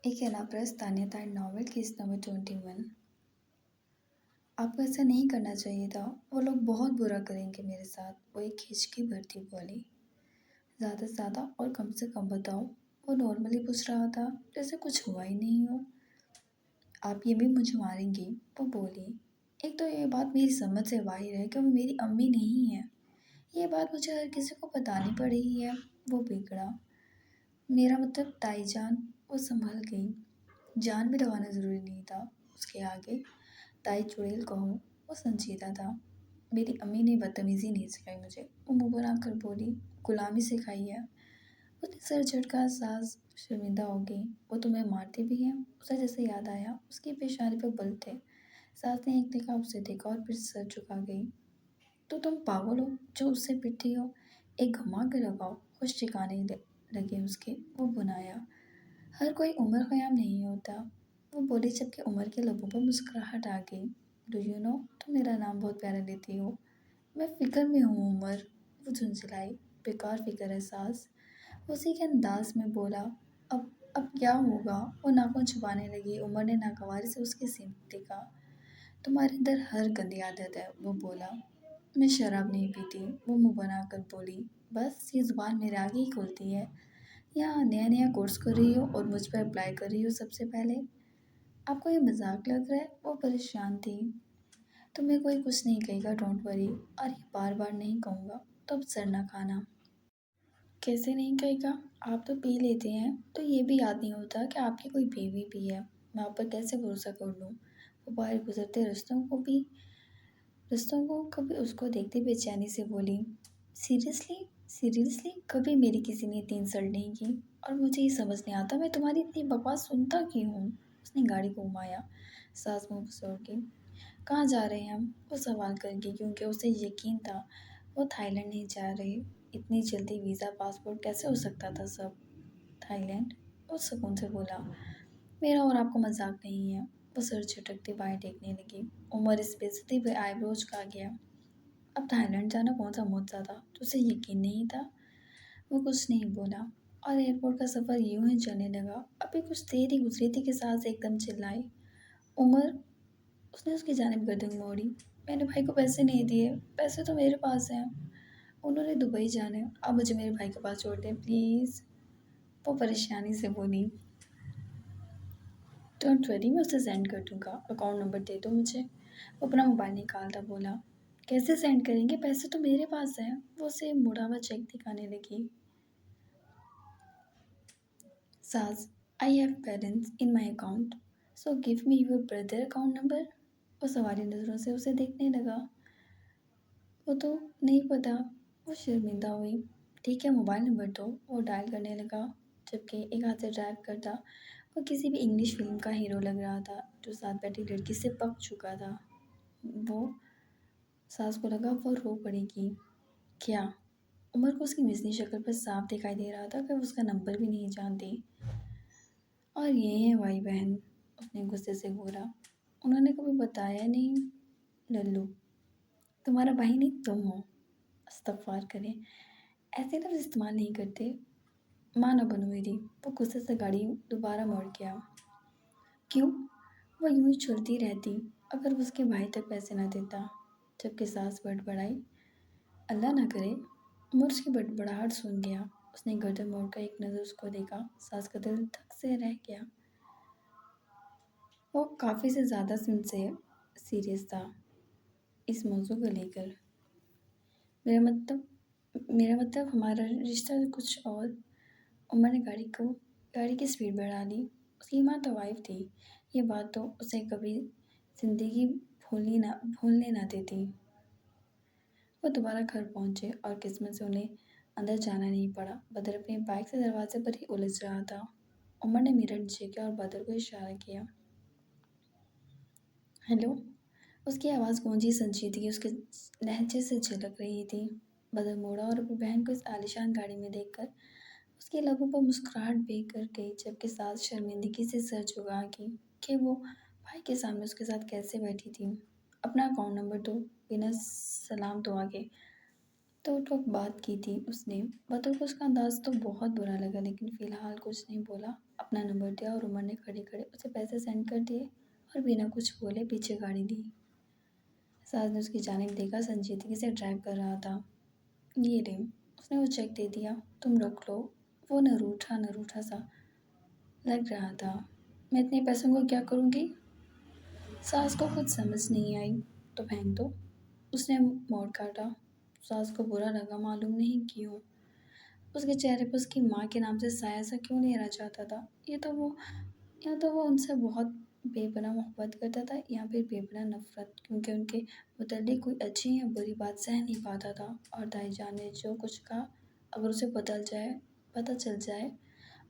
एक है ना प्रस्थानीयता नॉवेल केस नंबर 21। आपको ऐसा नहीं करना चाहिए था। वो लोग बहुत बुरा करेंगे मेरे साथ। वो एक हिचकी भरती बोली। ज़्यादा से ज़्यादा और कम से कम बताओ। वो नॉर्मली पूछ रहा था, जैसे कुछ हुआ ही नहीं हो। आप ये भी मुझे मारेंगी, वो बोली। एक तो ये बात मेरी समझ से बाहर है कि वो मेरी अम्मी नहीं है। ये बात मुझे हर किसी को बतानी पड़ रही है। वो बिगड़ा। मेरा मतलब ताईजान। वो संभल गई। जान भी लगाना ज़रूरी नहीं था उसके आगे। ताई चुड़ैल कहो, वो संजीदा था। मेरी अम्मी ने बदतमीज़ी नहीं सिखाई मुझे, वो मुँह बनाकर बोली। गुलामी सिखाई है। उसने सर झटका। सास शर्मिंदा हो गई। वो तुम्हें मारती भी है? उसे जैसे याद आया, उसकी पेशानी पर बल थे। सास ने एक देखा, उसे देखा और फिर सर झुका गई। तो तुम पागल हो जो उससे पिटती हो? एक घुमा के लगाओ। खुश ठिकाने लगे उसके। वो बुनाया। हर कोई उम्र क़याम नहीं होता, वो बोली जबकि उम्र के लबों पर मुस्कुराहट आ गई। डू यू नो, तुम मेरा नाम बहुत प्यारा लेती हो। मैं फ़िक्र में हूँ उम्र। वो झुंझलाई। बेकार फ़िक्र है सास। उसी के अंदाज में बोला। अब क्या होगा? वो नाखून छुपाने लगी। उमर ने नागवारी से उसके सीने देखा। तुम्हारे अंदर हर गंदी आदत है, वो बोला। मैं शराब नहीं पीती, वो मुंह बनाकर बोली। बस ये ज़ुबान मेरे आगे ही खुलती है। यहाँ नया नया कोर्स कर रही हो और मुझ पर अप्लाई कर रही हो सबसे पहले। आपको ये मजाक लग रहा है? वो परेशान थी। तुम्हें कोई कुछ नहीं कहेगा, डोंट वरी। और ये बार बार नहीं कहूँगा, तो अब सर ना खाना। कैसे नहीं कहेगा? आप तो पी लेते हैं, तो ये भी याद नहीं होता कि आपकी कोई बीवी भी है। मैं आप पर कैसे भरोसा कर लूँ? वो बाहर गुजरते रिश्तों को कभी उसको देखते बेचैनी से बोली। सीरियसली सीरियसली कभी मेरी किसी ने इतनी इंसल्ट नहीं की। और मुझे ये समझ नहीं आता मैं तुम्हारी इतनी बकवास सुनता क्यों हूँ। उसने गाड़ी को घुमाया। सास मुंह फुसौड़ गई। कहाँ जा रहे हैं हम? वो सवाल करके, क्योंकि उसे यकीन था वो थाईलैंड नहीं जा रहे। इतनी जल्दी वीज़ा पासपोर्ट कैसे हो सकता था सब? थाईलैंड? वो सुकून से बोला। मेरा और आपको मजाक नहीं है। वो सर झटकती बाएं देखने लगी। उमर इस बेइज्जती पे आईब्रो झुका गया। अब थाईलैंड जाना कौन सा मुद्दा था तो उसे यकीन नहीं था। वो कुछ नहीं बोला और एयरपोर्ट का सफ़र यूं ही चलने लगा। अभी कुछ देर ही गुजरी थी कि सास एकदम चिल्लाई। उमर! उसने उसकी जानिब गर्दन मोड़ी। मैंने भाई को पैसे नहीं दिए, पैसे तो मेरे पास हैं। उन्होंने दुबई जाना है, अब मुझे मेरे भाई के पास छोड़ दें प्लीज़। वो परेशानी से बोली। डोंट वरी, मैं उसे सेंड कर दूंगा। अकाउंट नंबर दे दो मुझे। वो अपना मोबाइल निकालता बोला। कैसे सेंड करेंगे? पैसे तो मेरे पास हैं। वो उसे मुड़ा हुआ चेक दिखाने लगी। सास, I have balance in my account, so give me your brother account number. वो सवारी नज़रों से उसे देखने लगा। वो तो नहीं पता। वो शर्मिंदा हुई। ठीक है, मोबाइल नंबर दो। वो डायल करने लगा, जबकि एक हाथ से ड्राइव करता। वो किसी भी इंग्लिश फिल्म का हीरो लग रहा था जो साथ बैठी लड़की से पक चुका था। वो सास को लगा वो रो पड़ेगी। क्या? उमर को उसकी मिसनी शक्ल पर साफ दिखाई दे रहा था कि वो उसका नंबर भी नहीं जानती। और ये है भाई बहन, उसने गुस्से से बोला। उन्होंने कभी बताया नहीं। लल्लू, तुम्हारा भाई नहीं तुम हो। इस्तग़फ़ार करें, ऐसे लफ्ज़ इस्तेमाल नहीं करते। माँ ना बनो मेरी। वो गुस्से से गाड़ी दोबारा मुड़ गया। क्यों? वो यूं ही चलती रहती अगर वो उसके भाई तक पैसे ना देता। जबकि सास बड़बड़ाई। अल्लाह ना करे। उमर उसकी बड़बड़ाहट सुन गया। उसने गर्दन मोड़कर एक नज़र उसको देखा। सास का दिल धक से रह गया। वो काफ़ी से ज़्यादा सीरियस था इस मौजू को लेकर। मेरा मतलब हमारा रिश्ता कुछ और। उमर ने गाड़ी की स्पीड बढ़ा ली। उसकी माँ तो वाइफ थी। ये बात तो उसे कभी ज़िंदगी भूलने ना देती। वो दोबारा घर पहुंचे और किस्मत से उन्हें अंदर जाना नहीं पड़ा। बदर अपनी बाइक से दरवाजे पर ही उलझ रहा था। उमर ने मिरर नीचे किया और बदर को इशारा किया। हेलो। उसकी आवाज़ गूंजी संजीदगी उसके लहजे से झलक रही थी। बदर मोड़ा और अपनी बहन को इस आलीशान गाड़ी में देखकर उसके लबों पर मुस्कुराहट बेकर गई, जबकि सास शर्मिंदगी से सर झुका गई कि वो भाई के सामने उसके साथ कैसे बैठी थी। अपना अकाउंट नंबर दो, बिना सलाम दुआ के। تو ٹوک بات کی تھی اس نے، بدر کو اس کا انداز تو بہت برا لگا لیکن فی الحال کچھ نہیں بولا، اپنا نمبر دیا اور عمر نے کھڑے کھڑے اسے پیسے سینڈ کر دیے اور بنا کچھ بولے پیچھے گاڑی دی۔ ساز نے اس کی جانب دیکھا، سنجیدگی سے ڈرائیو کر رہا تھا۔ یہ لے، اس نے وہ چیک دے دیا، تم رکھ لو۔ وہ نہ روٹھا سا لگ رہا تھا۔ میں اتنے پیسوں کو کیا کروں گی؟ ساس کو خود سمجھ نہیں آئی۔ تو پھینک دو، اس نے موڑ کاٹا۔ ساس کو برا لگا، معلوم نہیں کیوں۔ اس کے چہرے پر اس کی ماں کے نام سے سایہ سا کیوں لینا چاہتا تھا؟ یا تو وہ ان سے بہت بے پناہ محبت کرتا تھا یا پھر بے پناہ نفرت، کیونکہ ان کے متعلق کوئی اچھی یا بری بات سہ نہیں پاتا تھا، اور دائی جان نے جو کچھ کہا اگر اسے پتہ چل جائے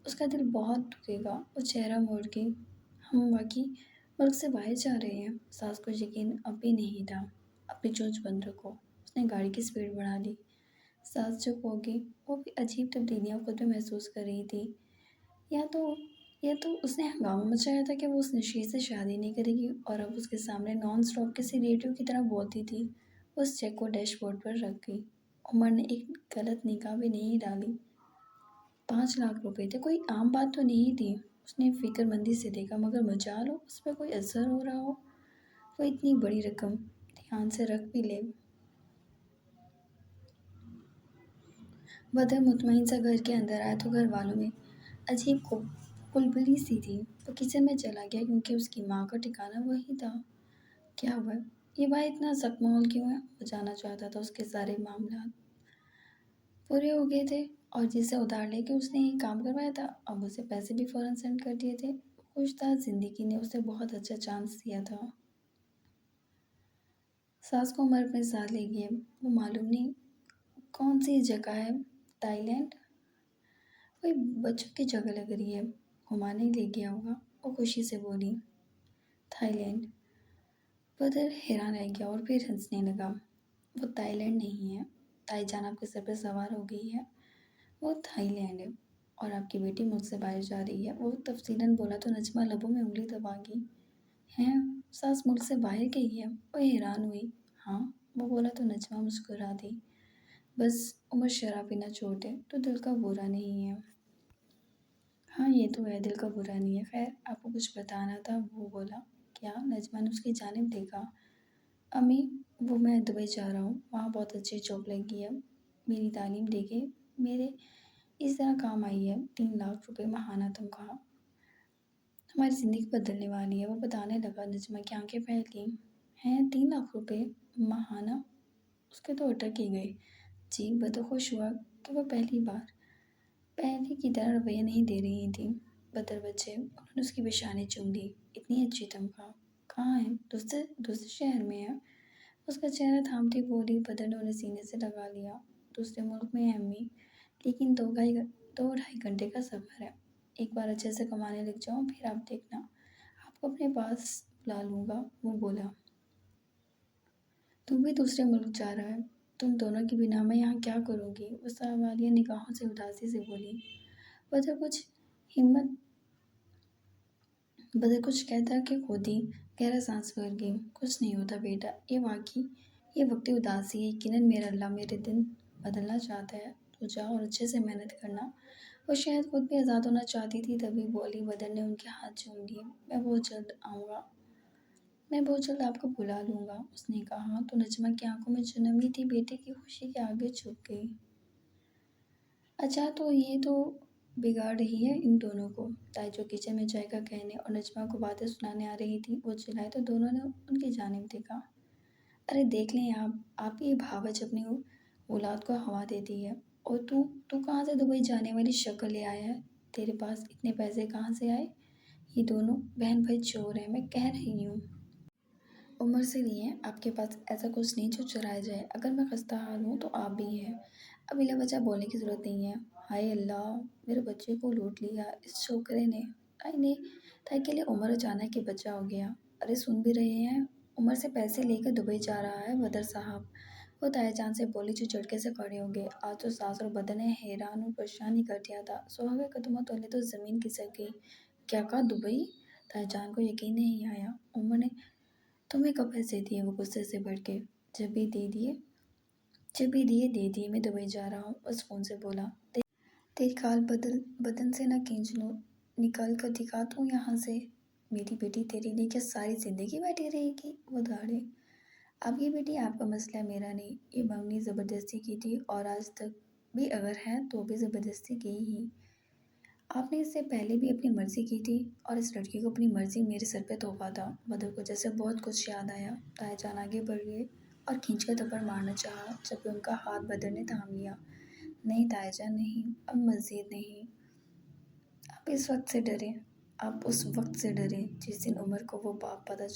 اس کا دل بہت دکھے گا۔ وہ چہرہ موڑ کے، ہم واقعی ملک سے باہر جا رہے ہیں؟ ساس کو یقین اب بھی نہیں تھا۔ اپنی چونچ بند رکھو، اس نے گاڑی کی سپیڈ بڑھا دی۔ ساس چپ ہو گئی، وہ بھی عجیب تبدیلیاں خود میں محسوس کر رہی تھی۔ یا تو اس نے ہنگامہ مچایا تھا کہ وہ اس نشید سے شادی نہیں کرے گی، اور اب اس کے سامنے نان اسٹاپ کسی ریڈیو کی طرح بولتی تھی۔ وہ اس چیک کو ڈیش بورڈ پر رکھ گئی۔ عمر نے ایک غلط نگاہ بھی نہیں ڈالی۔ 5 لاکھ روپے تھے، کوئی عام بات تو نہیں تھی۔ اس نے فکر مندی سے دیکھا، مگر مجال ہو اس پہ کوئی اثر ہو رہا ہو، وہ اتنی بڑی رقم دھیان سے رکھ بھی لے۔ بدر مطمئن سا گھر کے اندر آیا تو گھر والوں میں عجیب کلبلی سی تھی۔ وہ کچن میں چلا گیا کیونکہ اس کی ماں کا ٹھکانہ وہی تھا۔ کیا ہوا؟ یہ بھائی اتنا سخت ماحول کیوں ہے؟ وہ جاننا چاہتا تھا۔ اس کے سارے معاملات پورے ہو گئے تھے اور جسے ادھار لے کے اس نے یہ کام کروایا تھا اب اسے پیسے بھی فوراً سینڈ کر دیے تھے۔ خوش تھا، زندگی نے اسے بہت اچھا چانس دیا تھا۔ ساس کو عمر اپنے ساتھ لے گئے، وہ معلوم نہیں کون سی جگہ ہے، تائی لینڈ؟ کوئی بچوں کی جگہ لگ رہی ہے، گھمانے لے گیا ہوگا، وہ خوشی سے بولی۔ Thai land? بدر حیران رہ گیا اور پھر ہنسنے لگا۔ وہ تائی لینڈ نہیں ہے، تائی جان آپ کے سر پہ سوار ہو گئی ہے، وہ تھائی لینڈ ہے اور آپ کی بیٹی ملک سے باہر جا رہی ہے۔ وہ تفصیلاً بولا تو نجمہ لبوں میں انگلی دبا گئی۔ ہیں؟ ساس ملک سے باہر گئی ہے؟ وہ حیران ہوئی۔ ہاں، وہ بولا تو نجمہ مسکرا دی۔ بس عمر شراب پینا چھوڑ دے تو دل کا برا نہیں ہے۔ ہاں یہ تو ہے، دل کا برا نہیں ہے۔ خیر آپ کو کچھ بتانا تھا، وہ بولا۔ کیا؟ نجمہ نے اس کی جانب دیکھا۔ امی، وہ میں دبئی جا رہا ہوں، وہاں بہت اچھی جاب لگی ہے، میری تعلیم دیکھے میرے اس طرح کام آئی ہے، 3 لاکھ روپے ماہانہ تنخواہ، ہماری زندگی بدلنے والی ہے۔ وہ بتانے لگا، نجمہ کی آنکھیں پھیل گئیں۔ ہیں 3 لاکھ روپے ماہانہ؟ اس کے تو اٹک ہی گئے۔ جی، بدر خوش ہوا کہ وہ پہلے کی طرح رویہ نہیں دے رہی تھی۔ بدر بچے، انہوں نے اس کی پیشانی چوم لی۔ اتنی اچھی تنخواہ کہاں ہے؟ دوسرے شہر میں ہے؟ اس کا چہرہ تھامتی بولی۔ بدر نے انہیں سینے سے لگا لیا۔ دوسرے ملک میں ہے امی، لیکن 2 ڈھائی گھنٹے کا سفر ہے۔ ایک بار اچھے سے کمانے لگ جاؤں پھر آپ دیکھنا، آپ کو اپنے پاس بلا لوں گا، وہ بولا۔ تم بھی دوسرے ملک جا رہا ہے، تم دونوں کی بنا میں یہاں کیا کروں گی؟ وہ سوالیہ نگاہوں سے اداسی سے بولی۔ بدر کچھ کہتا کہ خود ہی گہرا سانس بھر گئی۔ کچھ نہیں ہوتا بیٹا، یہ وقتی اداسی ہے، یقیناً میرا اللہ میرے دن بدلنا چاہتا ہے، تو جا اور اچھے سے محنت کرنا۔ وہ شاید خود بھی آزاد ہونا چاہتی تھی، تبھی بولی۔ بدر نے ان کے ہاتھ چوم لیے۔ میں بہت جلد آؤں گا، میں بہت جلد آپ کو بلا لوں گا، اس نے کہا تو نجمہ کی آنکھوں میں جو نمی تھی بیٹے کی خوشی کے آگے چھپ گئی۔ اچھا تو یہ تو بگاڑ رہی ہے ان دونوں کو، تائی جو کچن میں چائے کا کہنے اور نجمہ کو باتیں سنانے آ رہی تھی، وہ چلائے تو دونوں نے ان کی جانب دیکھا۔ ارے دیکھ لیں آپ یہ بھاوچ اپنی اولاد کو ہوا دیتی ہے، اور تو کہاں سے دبئی جانے والی شکل لے آیا ہے؟ تیرے پاس اتنے پیسے کہاں سے آئے؟ یہ دونوں بہن بھائی چور ہیں، میں کہہ رہی ہوں۔ عمر سے لیے، آپ کے پاس ایسا کچھ نہیں جو چرایا جائے، اگر میں خستہ حال ہوں تو آپ بھی ہیں، اب بلا وجہ بولنے کی ضرورت نہیں ہے۔ ہائے اللہ، میرے بچے کو لوٹ لیا اس چھوکرے نے۔ تائی کے لیے عمر اچانک کہ بچہ ہو گیا۔ ارے سن بھی رہے ہیں، عمر سے پیسے لے کر دبئی جا رہا ہے بدر صاحب، وہ تائی جان سے بولی جو جھٹکے سے کھڑے ہو گئے۔ آج تو ساس اور بدر نے حیران اور پریشان ہی کر دیا تھا۔ سوہاگے قدموں تلے تو زمین کھسک گئی۔ کیا کہا؟ دبئی؟ تائی جان کو یقین نہیں آیا۔ عمر نے تمہیں کب پیسے دیے؟ وہ غصے سے بھڑکے۔ جب بھی دے دیے، जब भी दिए दे दिए, मैं दुबई जा रहा हूँ, उस फ़ोन से बोला। तेरी खाल बदल बदन से ना खींच लूँ, निकाल कर दिखा दूँ यहाँ से। मेरी बेटी तेरे लिए क्या सारी ज़िंदगी बैठी रहेगी? वो दौड़े। अब ये बेटी आपका मसला है, मेरा नहीं। ये मंगनी ज़बरदस्ती की थी और आज तक भी अगर है तो भी ज़बरदस्ती की ही। आपने इससे पहले भी अपनी मर्ज़ी की थी और इस लड़की को अपनी मर्ज़ी मेरे सर पे थोपा था। बदर को जैसे बहुत कुछ याद आया। ताईजान आगे बढ़ गए और खींचकर थप्पड़ मारना चाहा, जबकि उनका हाथ बदर ने थाम लिया। नहीं ताईजान नहीं, अब मज़ीद नहीं। आप इस वक्त से डरे, आप उस वक्त से डरे जिस दिन उमर को वो बाप पता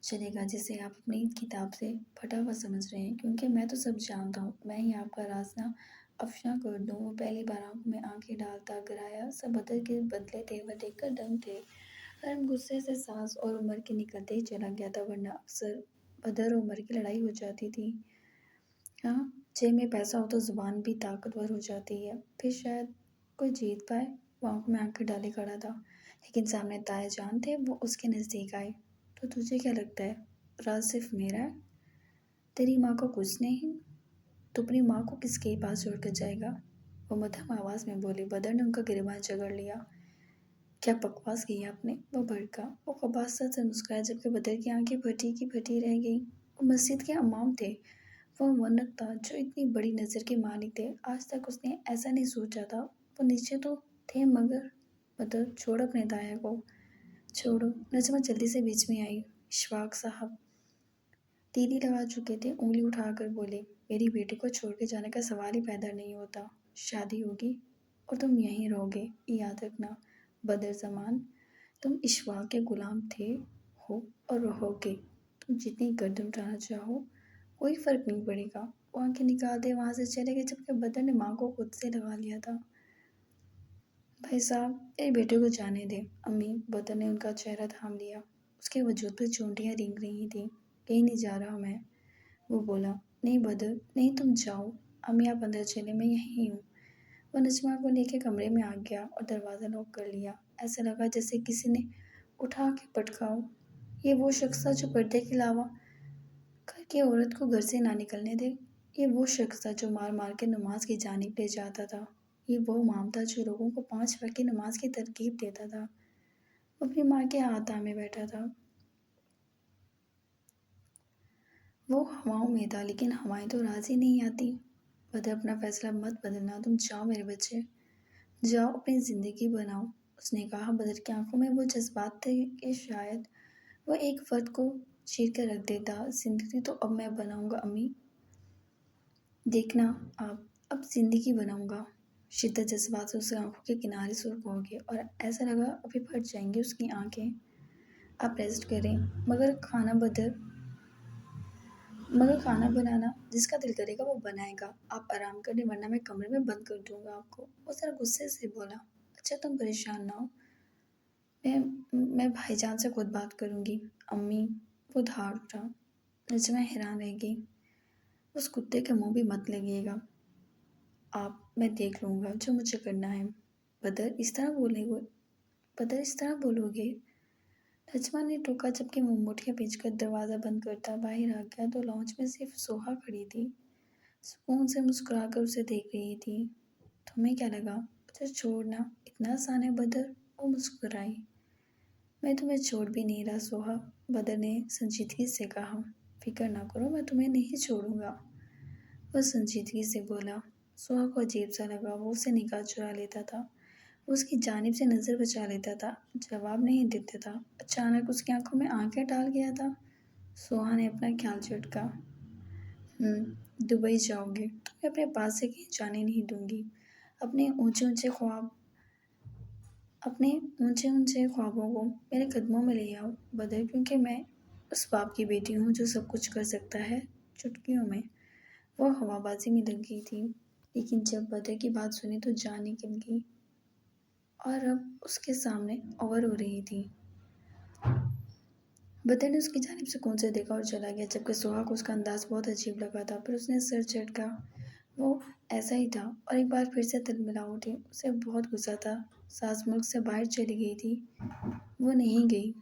चलेगा जिसे आप अपनी किताब से फटा हुआ समझ रहे हैं, क्योंकि मैं तो सब जानता हूँ। मैं ही आपका राज ना अफशा कर दूँ। वो पहली बार आंखों में आंखें डालता गिराया। सब बदल के बदले तेवर देखकर दम थे। हम गुस्से से सांस और उमर के निकलते ही चला गया था, वरना अक्सर बदर और उमर की लड़ाई हो जाती थी। हाँ, जेब में पैसा हो तो जुबान भी ताकतवर हो जाती है, फिर शायद कोई जीत पाए। वो आंखों में आंखें डाले खड़ा था, लेकिन सामने ताए जान थे। वो उसके नज़दीक आए। तो तुझे क्या लगता है, राज सिर्फ मेरा है? तेरी माँ को कुछ नहीं? तो अपनी माँ को किसके पास छोड़ कर जाएगा? वो मध्यम आवाज़ में बोली। बदर ने उनका गिरबान जकड़ लिया। क्या बकवास की आपने? वो भड़का। वो खबासत से मुस्कुराया, जबकि बदर की आंखें फटी की फटी रह गईं। वो मस्जिद के इमाम थे। वो वनक था जो इतनी बड़ी नज़र के मालिक थे। आज तक उसने ऐसा नहीं सोचा था। वो नीचे तो थे, मगर बदर छोड़ अपने दाया को। छोड़ो। नजमा जल्दी से बीच में आई। इशफाक साहब तीली लगा चुके थे, उंगली उठाकर बोले, मेरी बेटी को छोड़ के जाने का सवाल ही पैदा नहीं होता। शादी होगी और तुम यहीं रहोगे, याद रखना। बदर जमान, तुम इशफाक के गुलाम थे, हो और रहोगे। तुम जितनी गर्दन उठाना चाहो, कोई फर्क नहीं पड़ेगा। वो आंखें निकाल दे वहाँ से चले गए, जबकि बदर ने माँ को खुद से लगा लिया था। भाई साहब, मेरे बेटे को जाने दे। अम्मी, बदर ने उनका चेहरा थाम लिया। उसके वजूद पर चूंटियाँ रेंग रही थीं। कहीं नहीं जा रहा मैं, वो बोला। नहीं बदर, नहीं, तुम जाओ। अम्मी आप अंदर चले, मैं यहीं हूँ। वो नजमा को लेकर कमरे में आ गया और दरवाज़ा लॉक कर लिया। ऐसा लगा जैसे किसी ने उठा के पटका हो। ये वो शख्स था जो पर्दे के अलावा घर की औरत को घर से ना निकलने दे। ये वो शख्स था जो मार मार के नमाज की जानिब ले जाता था। ये वो इमाम था जो लोगों को 5 वक्त की नमाज की तरकीब देता था। वो अपनी माँ के हाथ थामे बैठा था। वो हवाओं में था, लेकिन हवाएं तो राज़ी नहीं आती। बदर, अपना फैसला मत बदलना। तुम जाओ मेरे बच्चे, जाओ अपनी ज़िंदगी बनाओ। उसने कहा। बदर की आंखों में वो जज्बात थे कि शायद वो एक फ़र्द को चीर कर रख देता। ज़िंदगी तो अब मैं बनाऊंगा अम्मी, देखना आप, अब ज़िंदगी बनाऊंगा। शिद्दत जज्बात से उसकी आंखों के किनारे सुर्ख हो गए और ऐसा लगा अभी फट जाएंगी उसकी आंखें। आप रेस्ट करें, मगर खाना बदर मगर खाना बनाना जिसका दिल करेगा वो बनाएगा। आप आराम करें, वरना मैं कमरे में बंद कर दूंगा आपको। वो जरा गुस्से से बोला। अच्छा, तुम परेशान ना हो, मैं भाईजान से खुद बात करूंगी। अम्मी, वो धार उठा। नजमा हैरान रह गई। उस कुत्ते के मुंह भी मत लगिएगा आप, मैं देख लूँगा जो मुझे करना है। बदर इस तरह बोलेगे? बदर इस तरह बोलोगे? नजमा ने टोका, जबकि मुठ्ठियाँ भींचकर दरवाज़ा बंद करता बाहर आ गया तो लॉन्च में सिर्फ सोहा खड़ी थी। सुकून से मुस्कुराकर उसे देख रही थी। तुम्हें क्या लगा मुझे छोड़ना इतना आसान है बदर? वो मुस्कुराई। मैं तुम्हें छोड़ भी नहीं रहा सोहा, बदर ने संजीदगी से कहा। फिक्र ना करो, मैं तुम्हें नहीं छोड़ूंगा, वह संजीदगी से बोला। सोहा को अजीब सा लगा। वो उसे निगाह चुरा लेता था, वो उसकी जानिब से नज़र बचा लेता था, जवाब नहीं देता था। अचानक उसकी आंखों में आंखें डाल गया था। सोहा ने अपना ख्याल झटका। दुबई जाओगे, तुम्हें अपने पास से कहीं जाने नहीं दूंगी। अपने ऊंचे ऊंचे ख्वाब अपने ऊंचे ऊंचे ख्वाबों को मेरे कदमों में ले आओ बदर, क्योंकि मैं उस बाप की बेटी हूँ जो सब कुछ कर सकता है चुटकियों में। वो हवाबाजी में लग गई थी, लेकिन जब बदर की बात सुनी तो जान निकल गई और अब उसके सामने और हो रही थी। बदर ने उसकी जानिब सुकून से देखा और चला गया, जबकि सोहा को उसका अंदाज बहुत अजीब लगा था। फिर उसने सर झटका। वो ऐसा ही था और एक बार फिर से तिलमिला उठी। उसे बहुत गुस्सा था। सास मुल्क से बाहर चली गई थी, वो नहीं गई।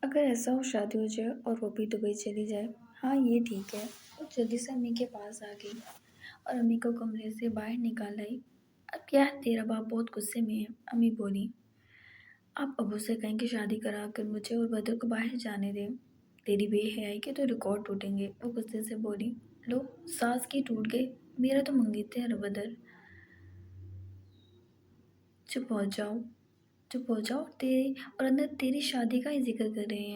अगर ऐसा हो शादी हो जाए और वो भी दुबई चली जाए, हाँ ये ठीक है। वो जल्दी से अम्मी के पास आ गई और अम्मी को कमरे से बाहर निकाल आई। अब क्या है, तेरा बाप बहुत गुस्से में है, अम्मी बोली। आप अबू से कहें कि शादी करा कर मुझे और बदर को बाहर जाने दें। तेरी बेहयाई के तो रिकॉर्ड टूटेंगे, वो गुस्से से बोली। लो, सास की टूट गई, मेरा तो मंगीते हैं बदर। चुप हो जाओ, चुप हो जाओ, तेरी और अंदर तेरी शादी का ही जिक्र कर रहे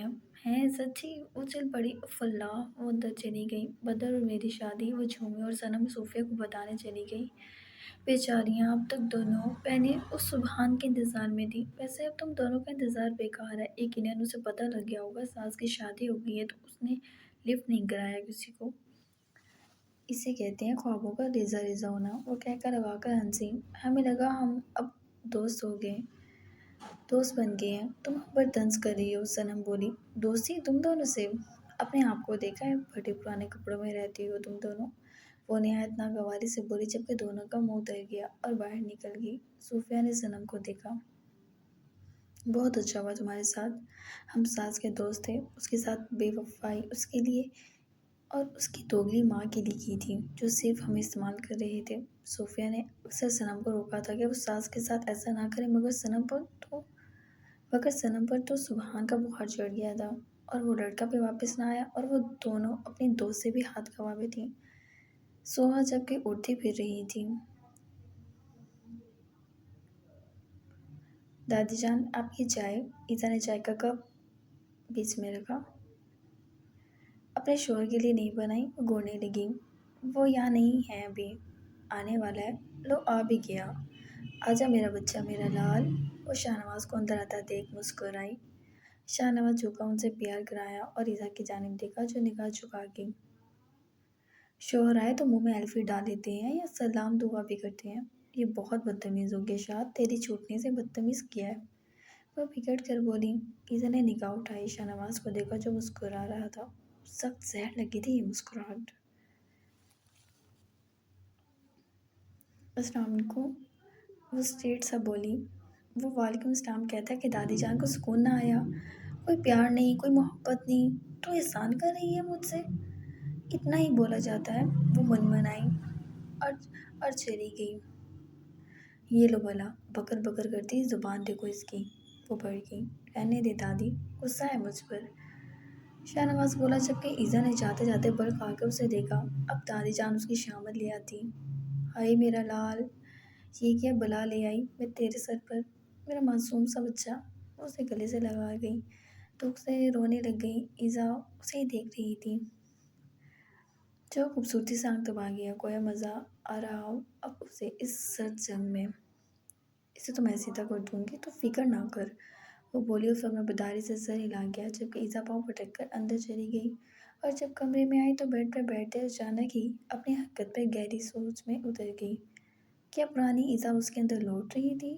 हैं सच्ची। वो चल पड़ी, फल्ला, वो अंदर चली गई। बदर और मेरी शादी, वो झूमी और सनम सोफिया को बताने चली गई। बेचारियाँ अब तक दोनों बहनें उस सुबहान के इंतज़ार में थी। वैसे अब तुम दोनों का इंतज़ार बेकार है। यकीनन उसे पता लग गया होगा सास की शादी हो गई है, तो उसने लिफ्ट नहीं कराया किसी को। इसे कहते हैं ख्वाबों का रेजा रेजा होना, वो कहकर लगाकर हंसी। हमें लगा हम अब दोस्त हो गए, दोस्त बन गए हैं। तुम हम पर तंज कर रही हो, सनम बोली। दोस्ती तुम दोनों से? अपने आप को देखा है, फटे पुराने कपड़ों में रहती हो तुम दोनों। वो निहायत नागवारी से बोली, जबकि दोनों का मुंह उतर गया और बाहर निकल गई। सूफिया ने सनम को देखा। बहुत अच्छा हुआ तुम्हारे साथ। हम सास के दोस्त थे, उसके साथ बेवफाई उसके लिए और उसकी दोगली माँ के लिए की थी, जो सिर्फ हमें इस्तेमाल कर रहे थे। सूफिया ने अक्सर सनम को रोका था कि वो सास के साथ ऐसा ना करे, मगर सनम पर तो सुबहान का बुखार चढ़ गया था और वो लड़का भी वापस ना आया और वो दोनों अपनी दोस्त से भी हाथ गंवावे थी। सोहा जबकि उड़ती फिर रही थी। दादी जान, आपकी चाय। ईसा ने चाय का कप बीच में रखा। अपने शोहर के लिए नहीं बनाई, वो गोने लगी। वो यहाँ नहीं है अभी, आने वाला है। लो आ भी गया। आजा मेरा बच्चा, मेरा लाल। वो शाहनवाज को अंदर आता देख मुस्कुराई। शाहनवाज झुका, उनसे प्यार कराया और ईसा की जानिब देखा, जो निगाह झुका गई। शोहर आए तो मुंह में एल्फी डाल लेते हैं या सलाम दुआ भी करते हैं। ये बहुत बदतमीज हो गया शाद, तेरी छूटने से बदतमीज किया है। वह बिगड़ कर बोली। ईसा ने निगाह उठाई, शाहनवाज को देखा जो मुस्कुरा रहा था। सख्त जहर लगी थी ये मुस्कुराहट। अस्सलाम वालेकुम, वो स्ट्रेट सा बोली। वो वालेकुम सलाम कहता है कि दादी जान को सुकून ना आया। कोई प्यार नहीं, कोई मोहब्बत नहीं, तो एहसान कर रही है मुझसे। इतना ही बोला जाता है। वो मनमनाई और और चली गई। ये लो भला, बकर बकर करती जुबान देखो इसकी। वो बढ़ गई। रहने दे दादी, गुस्सा है मुझ पर। शाहनवाज बोला, जबकि ईजा ने जाते जाते बल खाकर उसे देखा। अब दादी जान उसकी शामत ले आती। हाय मेरा लाल, ये क्या बला ले आई मैं तेरे सर पर, मेरा मासूम सा बच्चा। वो उसे गले से लगा गई, दुख से रोने लग गई। ईजा उसे ही देख रही थी, जो खूबसूरती से आंख दबा गया, गोया मज़ा आ रहा हो अब उसे इस सर्द जंग में। इसे तो मैं सीधा कर दूंगी, तो फिक्र ना कर, वो बोली। उस वक्त बदारी से सर हिला गया, जबकि ईजा पाँव पटक कर अंदर चली गई। और जब कमरे में आई तो बेड पर बैठते अचानक ही अपनी हरकत पर गहरी सोच में उतर गई। क्या पुरानी ईजा उसके अंदर लौट रही थी?